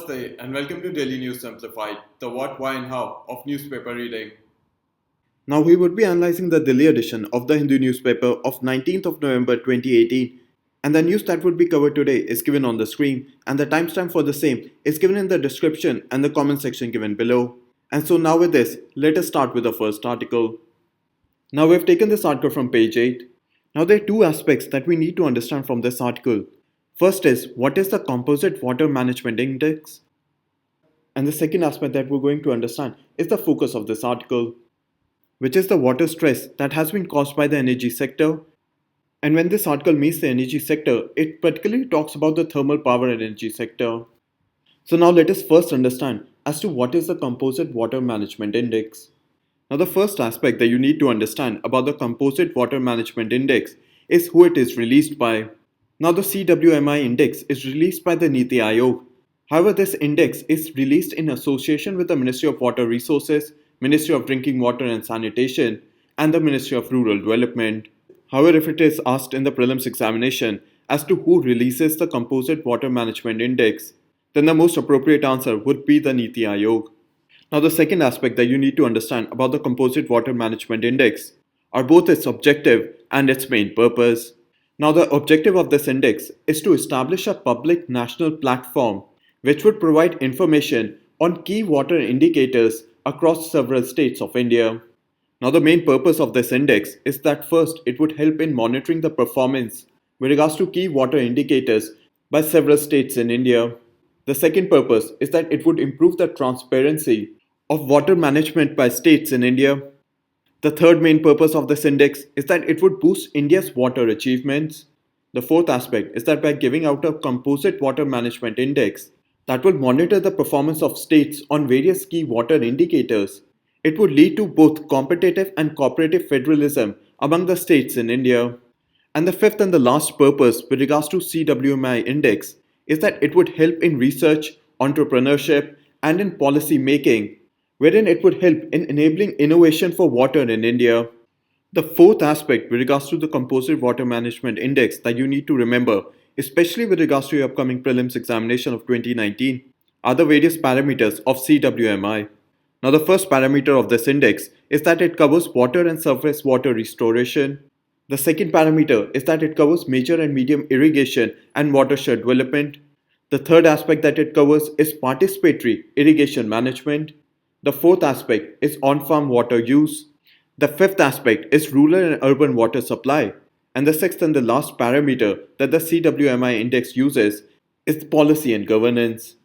Namaste and welcome to Daily News Simplified, the what, why and how of newspaper reading. Now we would be analyzing the Delhi edition of the Hindu newspaper of 19th of November 2018, and the news that would be covered today is given on the screen, and the timestamp for the same is given in the description and the comment section given below. And so now with this, let us start with the first article. Now we have taken this article from page 8. Now there are two aspects that we need to understand from this article. First is, what is the Composite Water Management Index? And the second aspect that we're going to understand is the focus of this article, which is the water stress that has been caused by the energy sector. And when this article means the energy sector, it particularly talks about the thermal power and energy sector. So now let us first understand as to what is the Composite Water Management Index. Now the first aspect that you need to understand about the Composite Water Management Index is who it is released by. Now the CWMI index is released by the Niti Aayog. However, this index is released in association with the Ministry of Water Resources, Ministry of Drinking Water and Sanitation, and the Ministry of Rural Development. However, if it is asked in the prelims examination as to who releases the Composite Water Management Index, then the most appropriate answer would be the Niti Aayog. Now the second aspect that you need to understand about the Composite Water Management Index are both its objective and its main purpose. Now the objective of this index is to establish a public national platform which would provide information on key water indicators across several states of India. Now the main purpose of this index is that first it would help in monitoring the performance with regards to key water indicators by several states in India. The second purpose is that it would improve the transparency of water management by states in India. The third main purpose of this index is that it would boost India's water achievements. The fourth aspect is that by giving out a Composite Water Management Index that will monitor the performance of states on various key water indicators, it would lead to both competitive and cooperative federalism among the states in India. And the fifth and the last purpose with regards to CWMI index is that it would help in research, entrepreneurship, and in policy making, wherein it would help in enabling innovation for water in India. The fourth aspect with regards to the Composite Water Management Index that you need to remember, especially with regards to your upcoming prelims examination of 2019, are the various parameters of CWMI. Now the first parameter of this index is that it covers water and surface water restoration. The second parameter is that it covers major and medium irrigation and watershed development. The third aspect that it covers is participatory irrigation management. The fourth aspect is on-farm water use. The fifth aspect is rural and urban water supply. And the sixth and the last parameter that the CWMI index uses is policy and governance.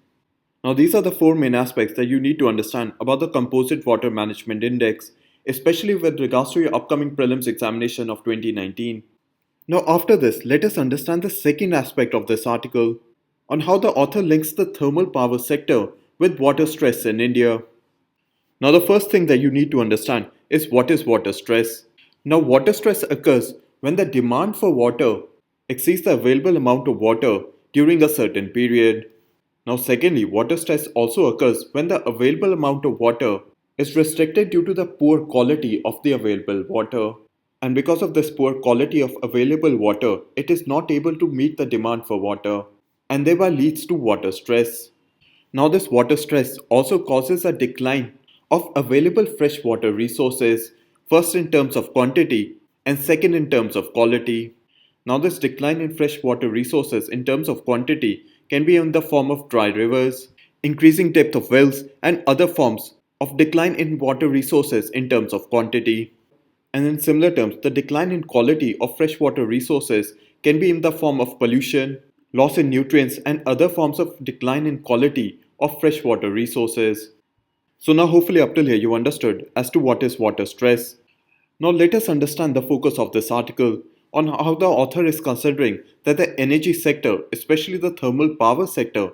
Now these are the four main aspects that you need to understand about the Composite Water Management Index, especially with regards to your upcoming prelims examination of 2019. Now after this, let us understand the second aspect of this article on how the author links the thermal power sector with water stress in India. Now the first thing that you need to understand is what is water stress. Now water stress occurs when the demand for water exceeds the available amount of water during a certain period. Now secondly, water stress also occurs when the available amount of water is restricted due to the poor quality of the available water. And because of this poor quality of available water, it is not able to meet the demand for water and thereby leads to water stress. Now this water stress also causes a decline of available freshwater resources, first in terms of quantity and second in terms of quality. Now this decline in freshwater resources in terms of quantity can be in the form of dry rivers, increasing depth of wells, and other forms of decline in water resources in terms of quantity. And in similar terms, the decline in quality of freshwater resources can be in the form of pollution, loss in nutrients, and other forms of decline in quality of freshwater resources. So now hopefully up till here you understood as to what is water stress. Now let us understand the focus of this article on how the author is considering that the energy sector, especially the thermal power sector,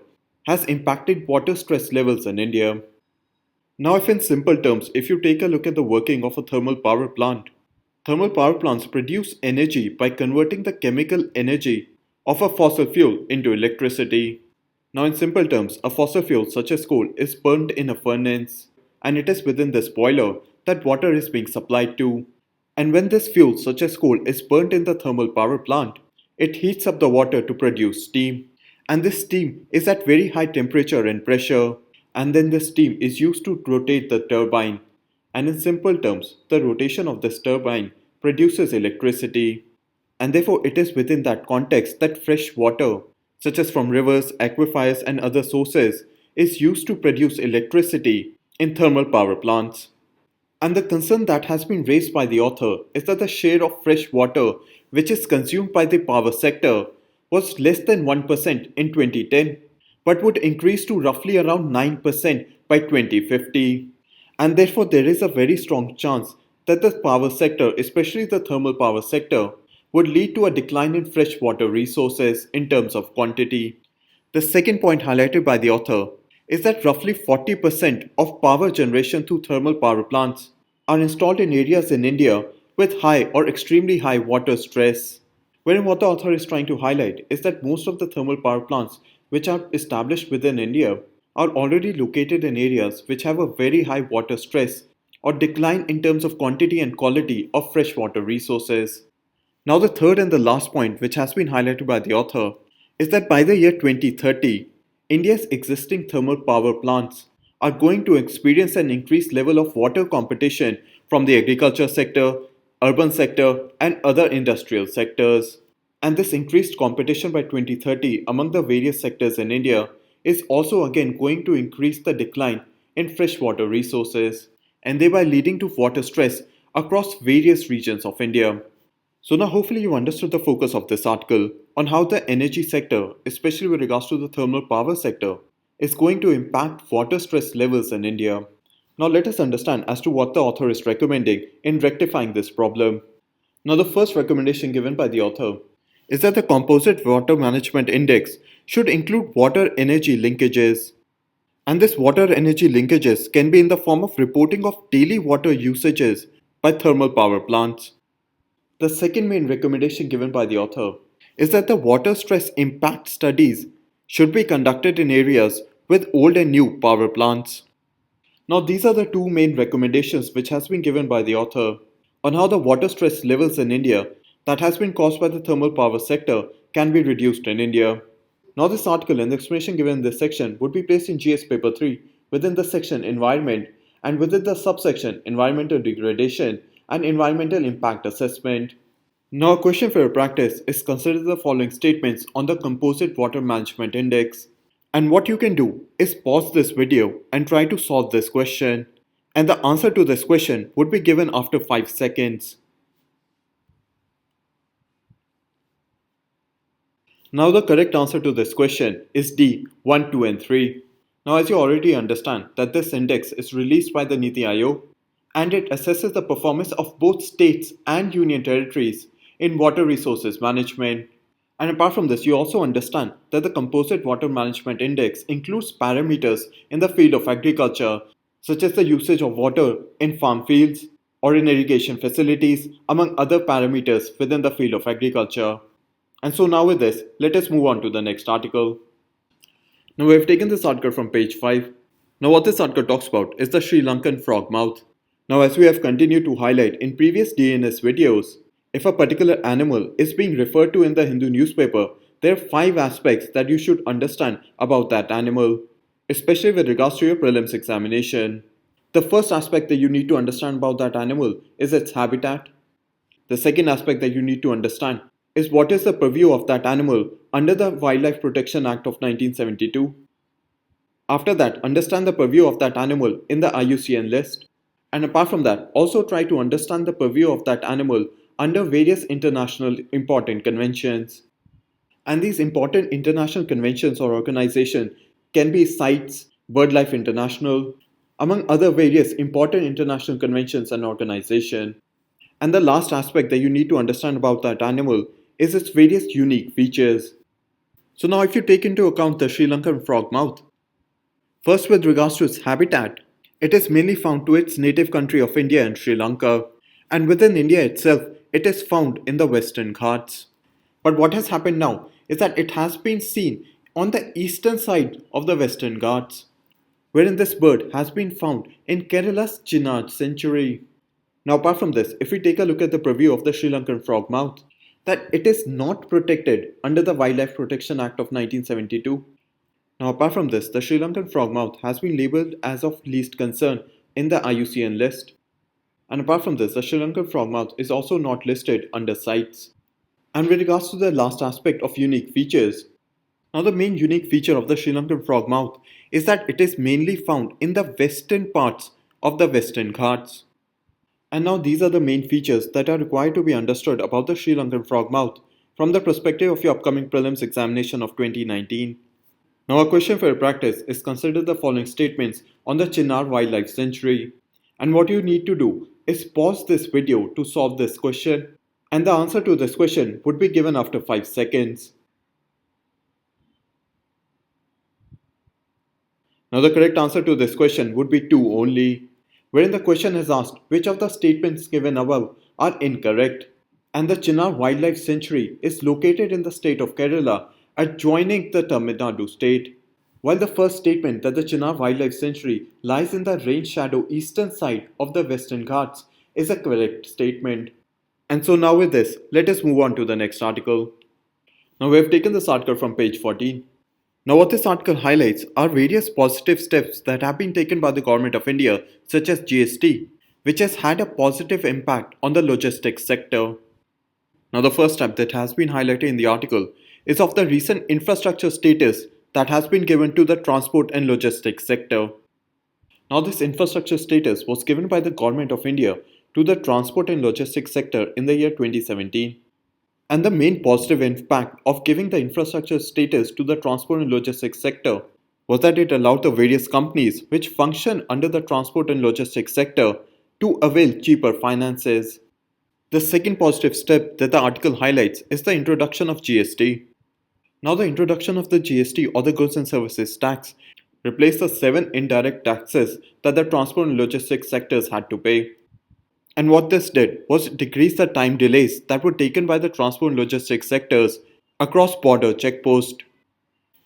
has impacted water stress levels in India. Now if in simple terms, if you take a look at the working of a thermal power plants produce energy by converting the chemical energy of a fossil fuel into electricity. Now in simple terms, a fossil fuel such as coal is burnt in a furnace, and it is within this boiler that water is being supplied to. And when this fuel such as coal is burnt in the thermal power plant, it heats up the water to produce steam. And this steam is at very high temperature and pressure, and then the steam is used to rotate the turbine. And in simple terms, the rotation of this turbine produces electricity. And therefore, it is within that context that fresh water, such as from rivers, aquifers, and other sources, is used to produce electricity in thermal power plants. And the concern that has been raised by the author is that the share of fresh water which is consumed by the power sector was less than 1% in 2010, but would increase to roughly around 9% by 2050. And therefore, there is a very strong chance that the power sector, especially the thermal power sector, would lead to a decline in freshwater resources in terms of quantity. The second point highlighted by the author is that roughly 40% of power generation through thermal power plants are installed in areas in India with high or extremely high water stress. Wherein what the author is trying to highlight is that most of the thermal power plants which are established within India are already located in areas which have a very high water stress or decline in terms of quantity and quality of freshwater resources. Now, the third and the last point, which has been highlighted by the author, is that by the year 2030, India's existing thermal power plants are going to experience an increased level of water competition from the agriculture sector, urban sector, and other industrial sectors. And this increased competition by 2030 among the various sectors in India is also again going to increase the decline in freshwater resources and thereby leading to water stress across various regions of India. So now hopefully you understood the focus of this article on how the energy sector, especially with regards to the thermal power sector, is going to impact water stress levels in India. Now let us understand as to what the author is recommending in rectifying this problem. Now the first recommendation given by the author is that the Composite Water Management Index should include water energy linkages. And this water energy linkages can be in the form of reporting of daily water usages by thermal power plants. The second main recommendation given by the author is that the water stress impact studies should be conducted in areas with old and new power plants. Now these are the two main recommendations which has been given by the author on how the water stress levels in India that has been caused by the thermal power sector can be reduced in India. Now this article and the explanation given in this section would be placed in GS paper 3 within the section Environment and within the subsection Environmental Degradation and Environmental Impact Assessment. Now a question for your practice is consider the following statements on the Composite Water Management Index. And what you can do is pause this video and try to solve this question. And the answer to this question would be given after 5 seconds. Now the correct answer to this question is D, 1, 2 and 3. Now as you already understand that this index is released by the Niti Aayog and it assesses the performance of both states and union territories in water resources management. And apart from this, you also understand that the Composite Water Management Index includes parameters in the field of agriculture such as the usage of water in farm fields or in irrigation facilities among other parameters within the field of agriculture. And so now with this, let us move on to the next article. Now we have taken this article from page 5. Now what this article talks about is the Sri Lankan frogmouth. Now as we have continued to highlight in previous DNS videos, if a particular animal is being referred to in the Hindu newspaper, there are 5 aspects that you should understand about that animal, especially with regards to your prelims examination. The first aspect that you need to understand about that animal is its habitat. The second aspect that you need to understand is what is the purview of that animal under the Wildlife Protection Act of 1972. After that, understand the purview of that animal in the IUCN list. And apart from that, also try to understand the purview of that animal under various international important conventions. And these important international conventions or organizations can be CITES, BirdLife International, among other various important international conventions and organizations. And the last aspect that you need to understand about that animal is its various unique features. So now if you take into account the Sri Lankan frogmouth, first with regards to its habitat, it is mainly found to its native country of India and Sri Lanka, and within India itself, it is found in the Western Ghats. But what has happened now is that it has been seen on the eastern side of the Western Ghats, wherein this bird has been found in Kerala's Chinnar sanctuary. Now apart from this, if we take a look at the preview of the Sri Lankan frogmouth, that it is not protected under the Wildlife Protection Act of 1972. Now, apart from this, the Sri Lankan frogmouth has been labelled as of least concern in the IUCN list. And apart from this, the Sri Lankan frogmouth is also not listed under CITES. And with regards to the last aspect of unique features, now the main unique feature of the Sri Lankan frogmouth is that it is mainly found in the western parts of the Western Ghats. And now these are the main features that are required to be understood about the Sri Lankan frogmouth from the perspective of your upcoming prelims examination of 2019. Now a question for your practice is consider the following statements on the Chinnar wildlife sanctuary. And what you need to do is pause this video to solve this question. And the answer to this question would be given after 5 seconds. Now the correct answer to this question would be 2 only, wherein the question is asked which of the statements given above are incorrect. And the Chinnar Wildlife Sanctuary is located in the state of Kerala, adjoining the Tamil Nadu state. While the first statement that the Chinnar Wildlife Sanctuary lies in the rain shadow eastern side of the Western Ghats is a correct statement. And so now with this, let us move on to the next article. Now we have taken this article from page 14. Now what this article highlights are various positive steps that have been taken by the Government of India, such as GST, which has had a positive impact on the logistics sector. Now the first step that has been highlighted in the article is of the recent infrastructure status that has been given to the transport and logistics sector. Now this infrastructure status was given by the Government of India to the transport and logistics sector in the year 2017. And the main positive impact of giving the infrastructure status to the transport and logistics sector was that it allowed the various companies which function under the transport and logistics sector to avail cheaper finances. The second positive step that the article highlights is the introduction of GST. Now the introduction of the GST or the goods and services tax replaced the 7 indirect taxes that the transport and logistics sectors had to pay. And what this did was decrease the time delays that were taken by the transport and logistics sectors across border checkposts.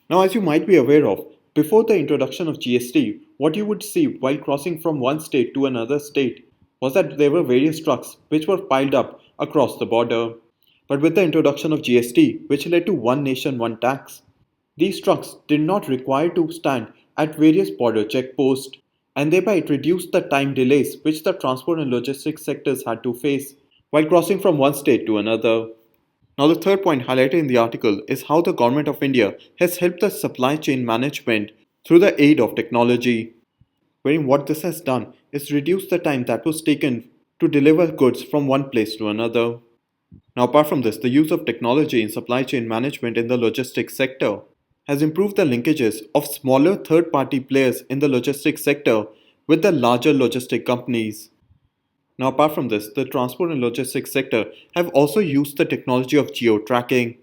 Now, as you might be aware of, before the introduction of GST, what you would see while crossing from one state to another state was that there were various trucks which were piled up across the border. But with the introduction of GST, which led to one nation, one tax, these trucks did not require to stand at various border checkposts, and thereby it reduced the time delays which the transport and logistics sectors had to face while crossing from one state to another. Now the third point highlighted in the article is how the Government of India has helped the supply chain management through the aid of technology, wherein what this has done is reduce the time that was taken to deliver goods from one place to another. Now apart from this, the use of technology in supply chain management in the logistics sector has improved the linkages of smaller third-party players in the logistics sector with the larger logistic companies. Now apart from this, the transport and logistics sector have also used the technology of geo-tracking,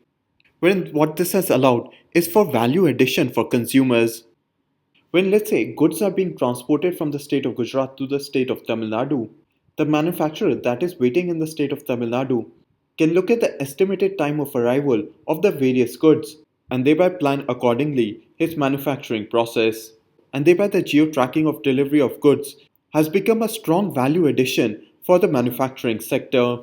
wherein what this has allowed is for value addition for consumers. When let's say goods are being transported from the state of Gujarat to the state of Tamil Nadu, the manufacturer that is waiting in the state of Tamil Nadu can look at the estimated time of arrival of the various goods and thereby plan accordingly his manufacturing process. And thereby the geo-tracking of delivery of goods has become a strong value addition for the manufacturing sector.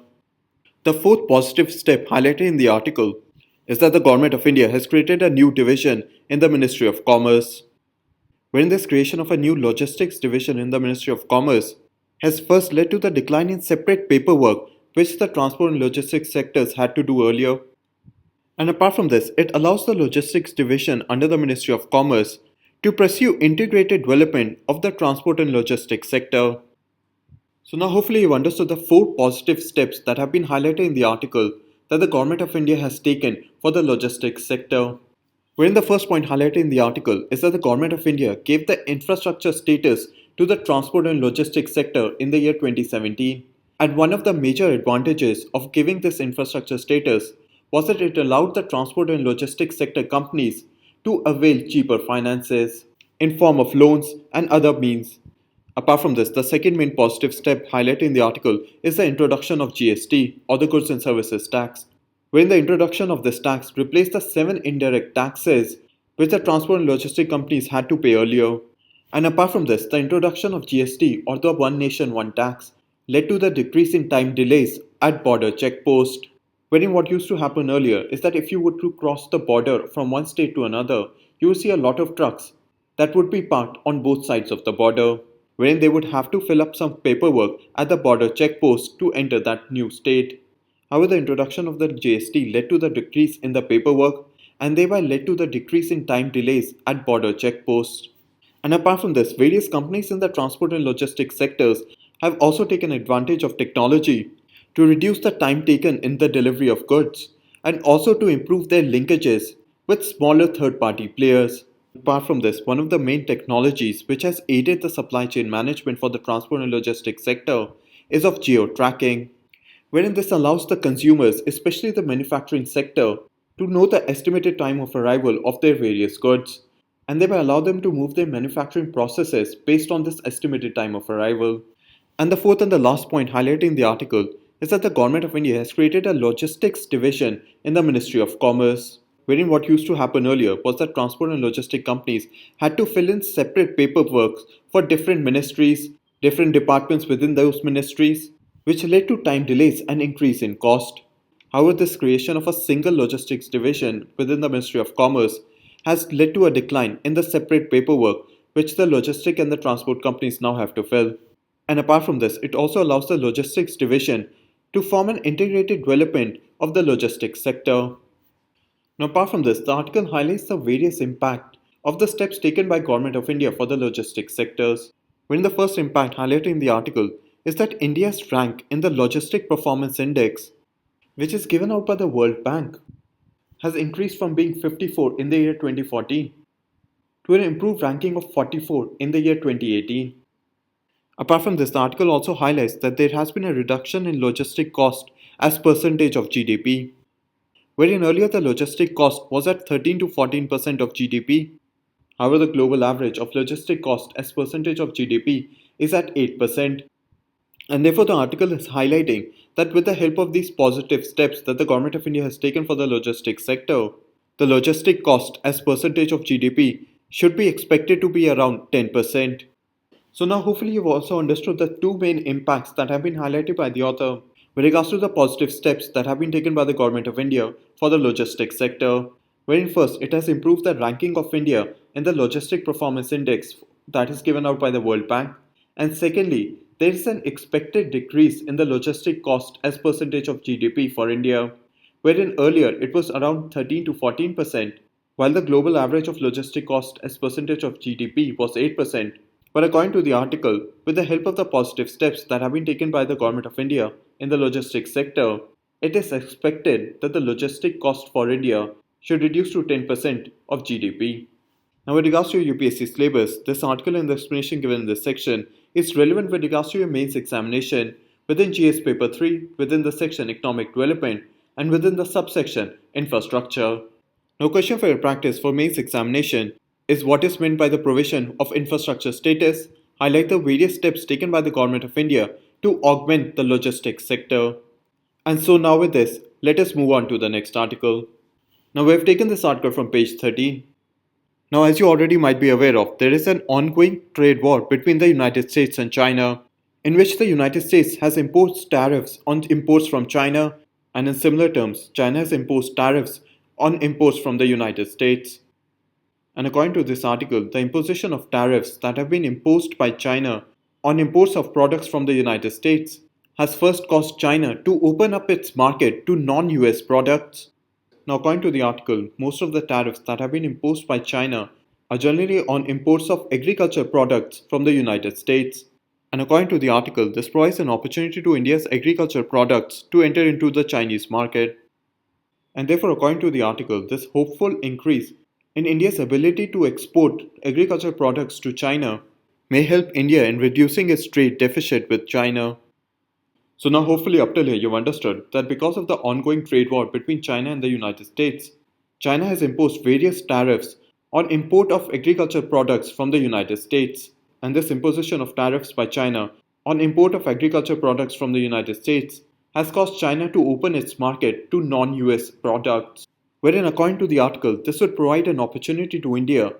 The fourth positive step highlighted in the article is that the Government of India has created a new division in the Ministry of Commerce, wherein this creation of a new logistics division in the Ministry of Commerce has first led to the decline in separate paperwork which the transport and logistics sectors had to do earlier. And apart from this, it allows the logistics division under the Ministry of Commerce to pursue integrated development of the transport and logistics sector. So now hopefully you've understood the 4 positive steps that have been highlighted in the article that the Government of India has taken for the logistics sector. Wherein the first point highlighted in the article is that the Government of India gave the infrastructure status to the transport and logistics sector in the year 2017. And one of the major advantages of giving this infrastructure status was that it allowed the transport and logistics sector companies to avail cheaper finances in form of loans and other means. Apart from this, the second main positive step highlighted in the article is the introduction of GST or the goods and services tax, wherein the introduction of this tax replaced the 7 indirect taxes which the transport and logistics companies had to pay earlier. And apart from this, the introduction of GST or the one nation one tax led to the decrease in time delays at border checkposts. Wherein what used to happen earlier is that if you were to cross the border from one state to another, you would see a lot of trucks that would be parked on both sides of the border, wherein they would have to fill up some paperwork at the border checkpost to enter that new state. However, the introduction of the GST led to the decrease in the paperwork and thereby led to the decrease in time delays at border checkposts. And apart from this, various companies in the transport and logistics sectors have also taken advantage of technology to reduce the time taken in the delivery of goods and also to improve their linkages with smaller third party players. Apart from this, one of the main technologies which has aided the supply chain management for the transport and logistics sector is of geo tracking, wherein this allows the consumers, especially the manufacturing sector, to know the estimated time of arrival of their various goods and thereby allow them to move their manufacturing processes based on this estimated time of arrival. And the fourth and the last point highlighted in the article is that the Government of India has created a logistics division in the Ministry of Commerce, wherein what used to happen earlier was that transport and logistic companies had to fill in separate paperwork for different ministries, different departments within those ministries, which led to time delays and increase in cost. However, this creation of a single logistics division within the Ministry of Commerce has led to a decline in the separate paperwork which the logistic and the transport companies now have to fill. And apart from this, it also allows the logistics division to form an integrated development of the logistics sector. Now, apart from this, the article highlights the various impact of the steps taken by Government of India for the logistics sectors. When the first impact highlighted in the article is that India's rank in the Logistic Performance Index, which is given out by the World Bank, has increased from being 54 in the year 2014 to an improved ranking of 44 in the year 2018. Apart from this, the article also highlights that there has been a reduction in logistic cost as percentage of GDP, wherein earlier the logistic cost was at 13 to 14% of GDP. However, the global average of logistic cost as percentage of GDP is at 8%. And therefore, the article is highlighting that with the help of these positive steps that the Government of India has taken for the logistics sector, the logistic cost as percentage of GDP should be expected to be around 10%. So now hopefully you've also understood the two main impacts that have been highlighted by the author with regards to the positive steps that have been taken by the Government of India for the logistics sector. Wherein first, it has improved the ranking of India in the Logistic Performance Index that is given out by the World Bank. And secondly, there is an expected decrease in the logistic cost as percentage of GDP for India, wherein earlier it was around 13 to 14%, while the global average of logistic cost as percentage of GDP was 8%. But according to the article, with the help of the positive steps that have been taken by the Government of India in the logistics sector, it is expected that the logistic cost for India should reduce to 10% of GDP. Now, with regards to your UPSC syllabus, this article and the explanation given in this section is relevant with regards to your mains examination within GS Paper 3, within the section Economic Development, and within the subsection Infrastructure. Now, question for your practice for mains examination is what is meant by the provision of infrastructure status, highlight the various steps taken by the Government of India to augment the logistics sector. And so now with this, let us move on to the next article. Now we have taken this article from page 13. Now, as you already might be aware of, there is an ongoing trade war between the United States and China, in which the United States has imposed tariffs on imports from China, and in similar terms, China has imposed tariffs on imports from the United States. And according to this article, the imposition of tariffs that have been imposed by China on imports of products from the United States has first caused China to open up its market to non-US products. Now, according to the article, most of the tariffs that have been imposed by China are generally on imports of agriculture products from the United States. And according to the article, this provides an opportunity to India's agriculture products to enter into the Chinese market. And therefore, according to the article, this hopeful increase in India's ability to export agriculture products to China may help India in reducing its trade deficit with China. So now hopefully up till here you've understood that because of the ongoing trade war between China and the United States, China has imposed various tariffs on import of agriculture products from the United States. And this imposition of tariffs by China on import of agriculture products from the United States has caused China to open its market to non-US products. Wherein according to the article, this would provide an opportunity to India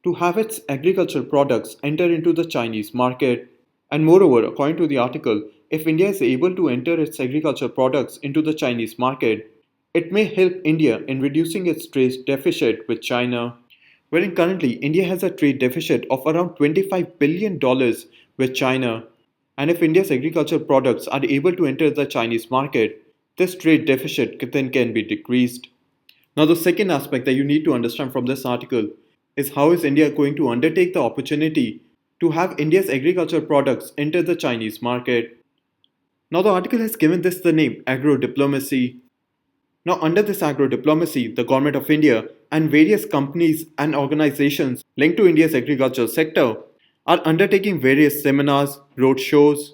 to have its agriculture products enter into the Chinese market. And moreover, according to the article, if India is able to enter its agriculture products into the Chinese market, It may help India in reducing its trade deficit with China, wherein currently India has a trade deficit of around $25 billion with China. And if India's agricultural products are able to enter the Chinese market, this trade deficit then can be decreased. Now, the second aspect that you need to understand from this article is how is India going to undertake the opportunity to have India's agricultural products enter the Chinese market. Now, the article has given this the name agro-diplomacy. Now, under this agro-diplomacy, the government of India and various companies and organizations linked to India's agricultural sector are undertaking various seminars, roadshows,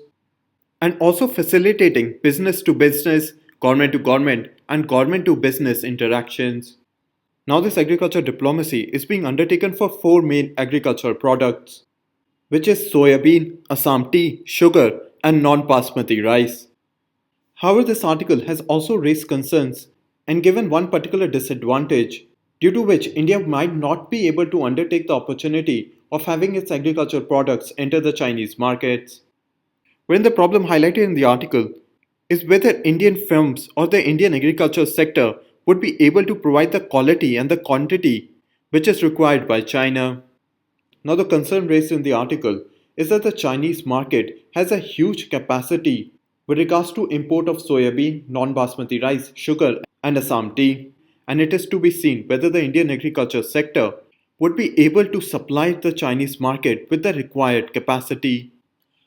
and also facilitating business to business, government to government, and government to business interactions. Now, this agriculture diplomacy is being undertaken for four main agricultural products, which is soybean, Assam tea, sugar, and non-basmati rice. However, this article has also raised concerns and given one particular disadvantage, due to which India might not be able to undertake the opportunity of having its agricultural products enter the Chinese markets. When the problem highlighted in the article is whether Indian firms or the Indian agriculture sector would be able to provide the quality and the quantity which is required by China. Now, the concern raised in the article is that the Chinese market has a huge capacity with regards to import of soybean, non-basmati rice, sugar, and Assam tea, and it is to be seen whether the Indian agriculture sector would be able to supply the Chinese market with the required capacity.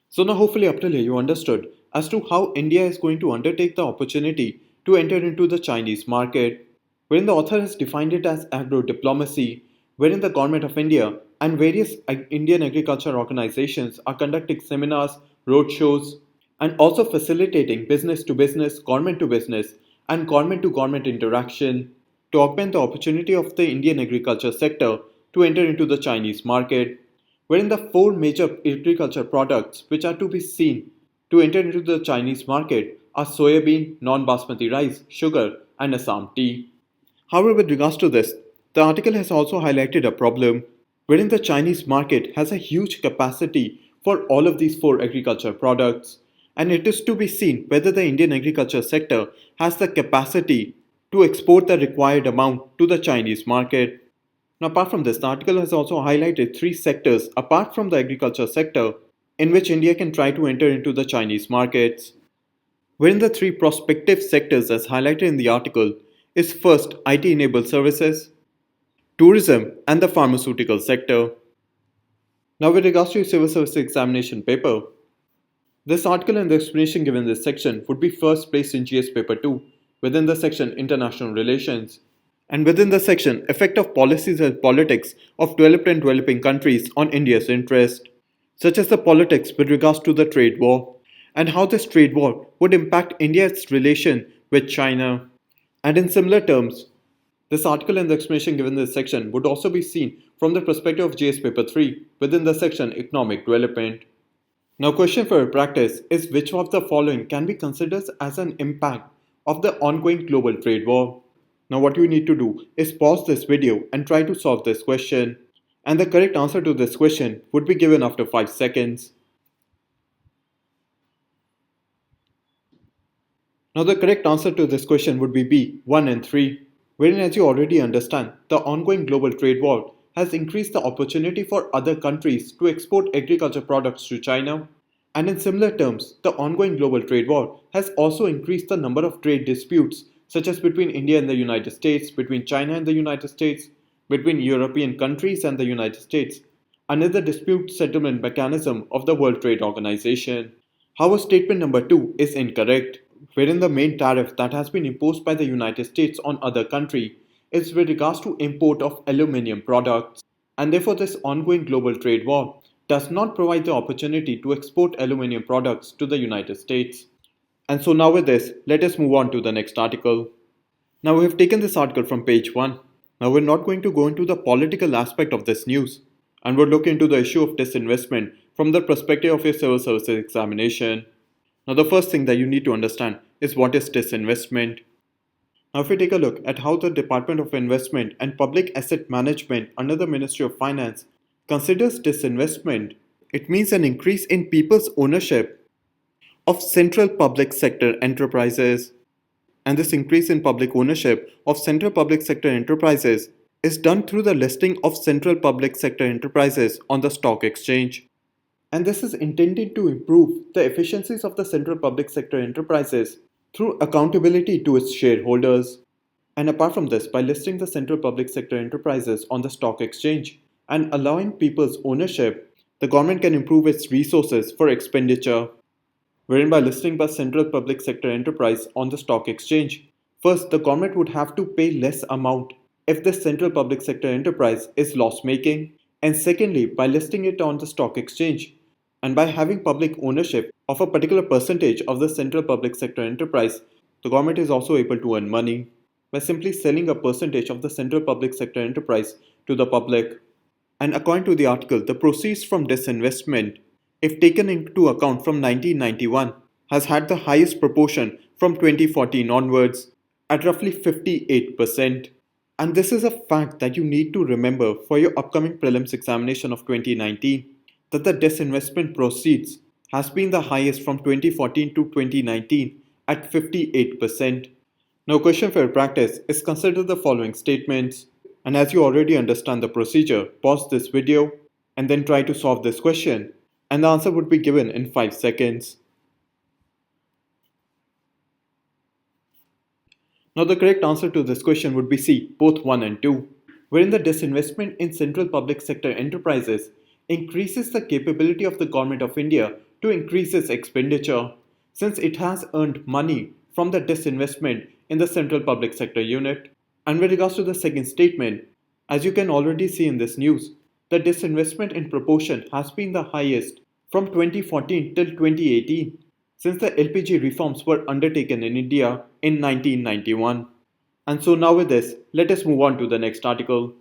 So now hopefully up till here you understood as to how India is going to undertake the opportunity to enter into the Chinese market, wherein the author has defined it as agro-diplomacy, wherein the government of India and various Indian agriculture organizations are conducting seminars, roadshows, and also facilitating business to business, government to business, and government to government interaction to augment the opportunity of the Indian agriculture sector to enter into the Chinese market, wherein the four major agriculture products which are to be seen to enter into the Chinese market are soybean, non-basmati rice, sugar, and Assam tea. However, with regards to this, the article has also highlighted a problem wherein the Chinese market has a huge capacity for all of these four agriculture products, and it is to be seen whether the Indian agriculture sector has the capacity to export the required amount to the Chinese market. Now, apart from this, the article has also highlighted three sectors apart from the agriculture sector in which India can try to enter into the Chinese markets. Wherein the three prospective sectors as highlighted in the article is first IT enabled services, tourism, and the pharmaceutical sector. Now, with regards to your civil service examination paper, this article and the explanation given in this section would be first placed in GS paper 2 within the section International Relations, and within the section Effect of Policies and Politics of Developed and Developing Countries on India's Interest, such as the politics with regards to the trade war and how this trade war would impact India's relation with China. And in similar terms, this article and the explanation given in this section would also be seen from the perspective of GS paper 3 within the section Economic Development. Now, question for practice is which of the following can be considered as an impact of the ongoing global trade war? Now, what you need to do is pause this video and try to solve this question, and the correct answer to this question would be given after 5 seconds. Now, the correct answer to this question would be B, 1 and 3, wherein as you already understand, the ongoing global trade war has increased the opportunity for other countries to export agriculture products to China. And in similar terms, the ongoing global trade war has also increased the number of trade disputes, such as between India and the United States, between China and the United States, between European countries and the United States, under the dispute settlement mechanism of the World Trade Organization. However, statement number 2 is incorrect, wherein the main tariff that has been imposed by the United States on other country is with regards to import of aluminium products, and therefore this ongoing global trade war does not provide the opportunity to export aluminium products to the United States. And so now with this, let us move on to the next article. Now we have taken this article from page 1. Now we're not going to go into the political aspect of this news, and we'll look into the issue of disinvestment from the perspective of your civil services examination. Now the first thing that you need to understand is what is disinvestment. Now if we take a look at how the Department of Investment and Public Asset Management under the Ministry of Finance considers disinvestment, it means an increase in people's ownership of central public sector enterprises. And this increase in public ownership of central public sector enterprises is done through the listing of central public sector enterprises on the stock exchange. And this is intended to improve the efficiencies of the central public sector enterprises through accountability to its shareholders. And apart from this, by listing the central public sector enterprises on the stock exchange and allowing people's ownership, the government can improve its resources for expenditure. Wherein by listing the central public sector enterprise on the stock exchange, first the government would have to pay less amount if the central public sector enterprise is loss making, and secondly by listing it on the stock exchange and by having public ownership of a particular percentage of the central public sector enterprise, the government is also able to earn money by simply selling a percentage of the central public sector enterprise to the public. And according to the article, the proceeds from disinvestment, if taken into account from 1991, has had the highest proportion from 2014 onwards at roughly 58%. And this is a fact that you need to remember for your upcoming prelims examination of 2019, that the disinvestment proceeds has been the highest from 2014 to 2019 at 58%. Now, question for your practice is consider the following statements. And as you already understand the procedure, pause this video and then try to solve this question. And the answer would be given in 5 seconds. Now, the correct answer to this question would be C, both 1 and 2, wherein the disinvestment in central public sector enterprises increases the capability of the Government of India to increase its expenditure, since it has earned money from the disinvestment in the central public sector unit. And with regards to the second statement, as you can already see in this news, the disinvestment in proportion has been the highest from 2014 till 2018, since the LPG reforms were undertaken in India in 1991. And so now with this, let us move on to the next article.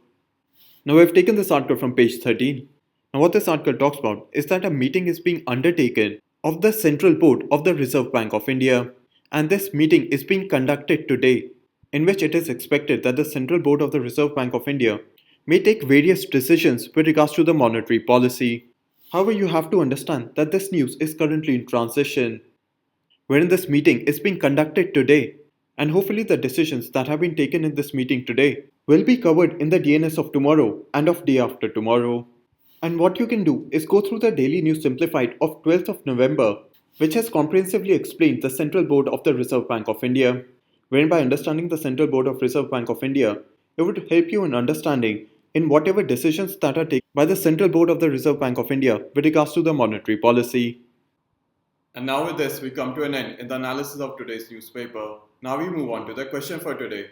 Now we've taken this article from page 13. Now what this article talks about is that a meeting is being undertaken of the Central Board of the Reserve Bank of India, and this meeting is being conducted today, in which it is expected that the Central Board of the Reserve Bank of India may take various decisions with regards to the monetary policy. However, you have to understand that this news is currently in transition, wherein this meeting is being conducted today, and hopefully the decisions that have been taken in this meeting today will be covered in the DNS of tomorrow and of day after tomorrow. And what you can do is go through the Daily News Simplified of 12th of November, which has comprehensively explained the Central Board of the Reserve Bank of India, wherein by understanding the Central Board of Reserve Bank of India, it would help you in understanding in whatever decisions that are taken by the Central Board of the Reserve Bank of India with regards to the monetary policy. And now with this, we come to an end in the analysis of today's newspaper. Now we move on to the question for today.